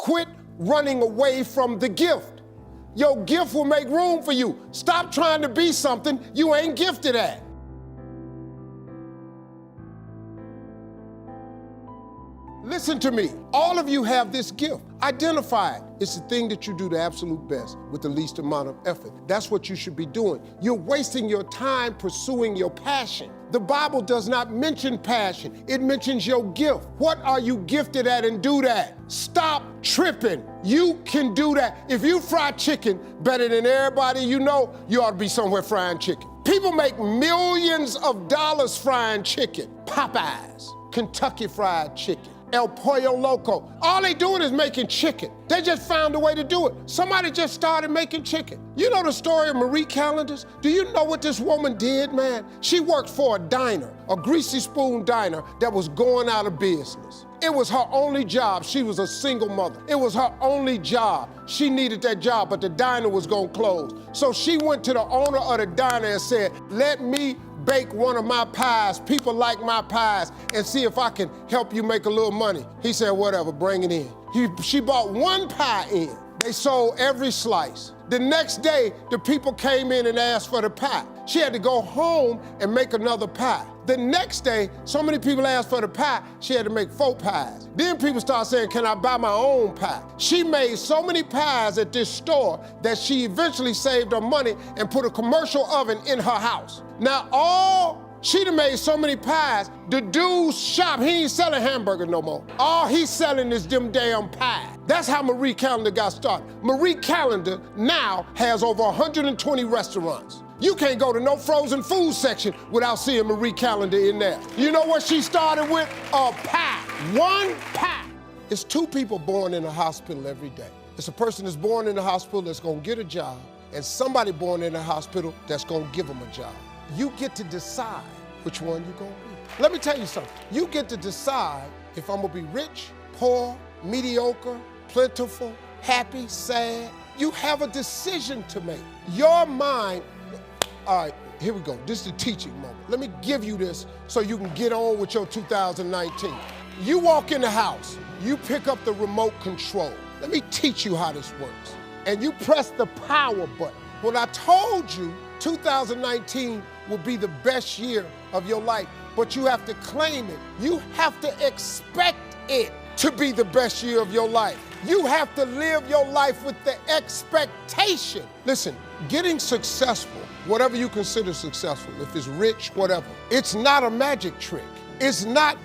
Quit running away from the gift. Your gift will make room for you. Stop trying to be something you ain't gifted at. Listen to me. All of you have this gift. Identify it. It's the thing that you do the absolute best with the least amount of effort. That's what you should be doing. You're wasting your time pursuing your passion. The Bible does not mention passion. It mentions your gift. What are you gifted at, and do that. Stop tripping. You can do that. If you fry chicken better than everybody you know, you ought to be somewhere frying chicken. People make millions of dollars frying chicken. Popeyes, Kentucky Fried Chicken, El Pollo Loco. All they doing is making chicken. They just found a way to do it. Somebody just started making chicken. You know the story of Marie Callender's? Do you know what this woman did, man? She worked for a diner, a greasy spoon diner that was going out of business. It was her only job. She was a single mother. It was her only job. She needed that job, but the diner was gonna close. So she went to the owner of the diner and said, let me bake one of my pies. People like my pies, and see if I can help you make a little money. He said, whatever, bring it in. She bought one pie in. They sold every slice. The next day, the people came in and asked for the pie. She had to go home and make another pie. The next day, so many people asked for the pie, she had to make 4 pies. Then people started saying, can I buy my own pie? She made so many pies at this store that she eventually saved her money and put a commercial oven in her house. Now she done made so many pies, the dude's shop, he ain't selling hamburgers no more. All he's selling is them damn pies. That's how Marie Callender got started. Marie Callender now has over 120 restaurants. You can't go to no frozen food section without seeing Marie Callender in there. You know what she started with? A pie. One pie. It's 2 people born in a hospital every day. It's a person that's born in a hospital that's gonna get a job, and somebody born in a hospital that's gonna give them a job. You get to decide which one you're gonna be. Let me tell you something. You get to decide if I'm gonna be rich, poor, mediocre, plentiful, happy, sad. You have a decision to make. Your mind. All right, here we go. This is the teaching moment. Let me give you this so you can get on with your 2019. You walk in the house, you pick up the remote control. Let me teach you how this works. And you press the power button. When I told you 2019 will be the best year of your life, but you have to claim it. You have to expect it to be the best year of your life. You have to live your life with the expectation. Listen, getting successful, whatever you consider successful, if it's rich, whatever, it's not a magic trick. It's not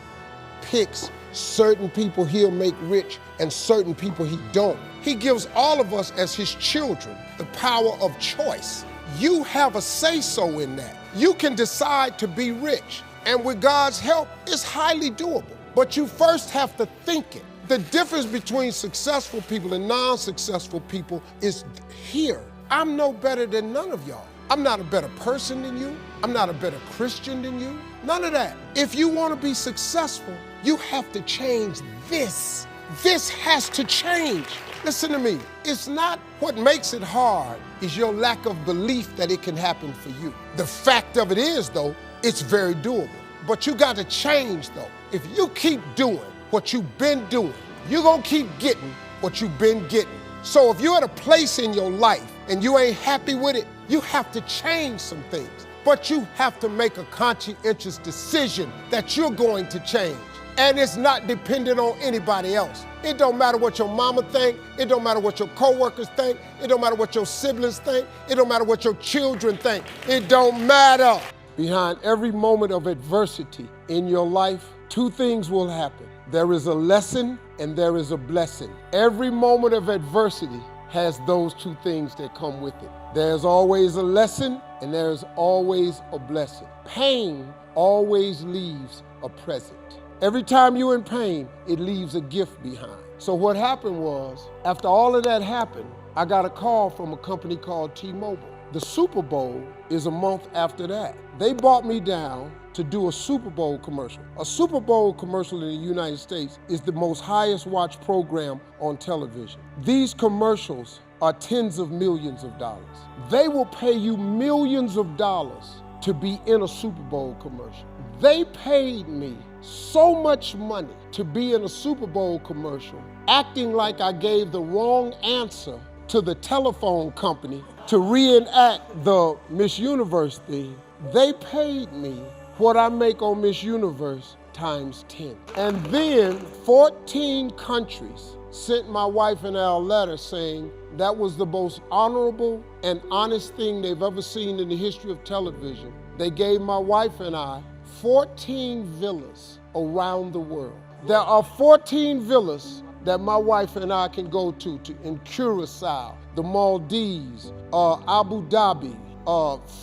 picks certain people he'll make rich and certain people he don't. He gives all of us as his children the power of choice. You have a say-so in that. You can decide to be rich, and with God's help, it's highly doable. But you first have to think it. The difference between successful people and non-successful people is here. I'm no better than none of y'all. I'm not a better person than you. I'm not a better Christian than you. None of that. If you want to be successful, you have to change this. This has to change. Listen to me. It's not what makes it hard is your lack of belief that it can happen for you. The fact of it is, though, it's very doable. But you got to change, though. If you keep doing what you've been doing, you're going to keep getting what you've been getting. So if you're at a place in your life and you ain't happy with it, you have to change some things. But you have to make a conscientious decision that you're going to change. And it's not dependent on anybody else. It don't matter what your mama think. It don't matter what your coworkers think. It don't matter what your siblings think. It don't matter what your children think. It don't matter. Behind every moment of adversity in your life, 2 things will happen. There is a lesson and there is a blessing. Every moment of adversity has those 2 things that come with it. There's always a lesson and there's always a blessing. Pain always leaves a present. Every time you're in pain, it leaves a gift behind. So what happened was, after all of that happened, I got a call from a company called T-Mobile. The Super Bowl is a month after that. They brought me down to do a Super Bowl commercial. A Super Bowl commercial in the United States is the most highest watched program on television. These commercials are tens of millions of dollars. They will pay you millions of dollars to be in a Super Bowl commercial. They paid me so much money to be in a Super Bowl commercial, acting like I gave the wrong answer to the telephone company to reenact the Miss Universe theme. They paid me what I make on Miss Universe times 10. And then 14 countries sent my wife and I a letter saying that was the most honorable and honest thing they've ever seen in the history of television. They gave my wife and I 14 villas around the world. There are 14 villas that my wife and I can go to in Curacao, the Maldives, Abu Dhabi,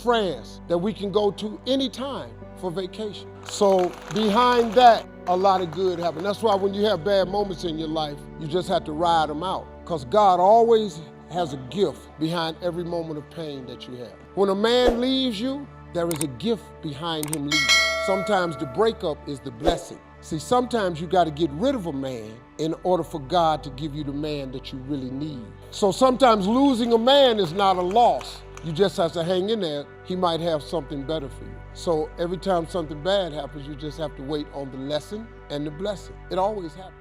France, that we can go to anytime for vacation. So behind that, a lot of good happened. That's why when you have bad moments in your life, you just have to ride them out, because God always has a gift behind every moment of pain that you have. When a man leaves you, there is a gift behind him leaving. Sometimes the breakup is the blessing. See, sometimes you got to get rid of a man in order for God to give you the man that you really need. So sometimes losing a man is not a loss. You just have to hang in there. He might have something better for you. So every time something bad happens, you just have to wait on the lesson and the blessing. It always happens.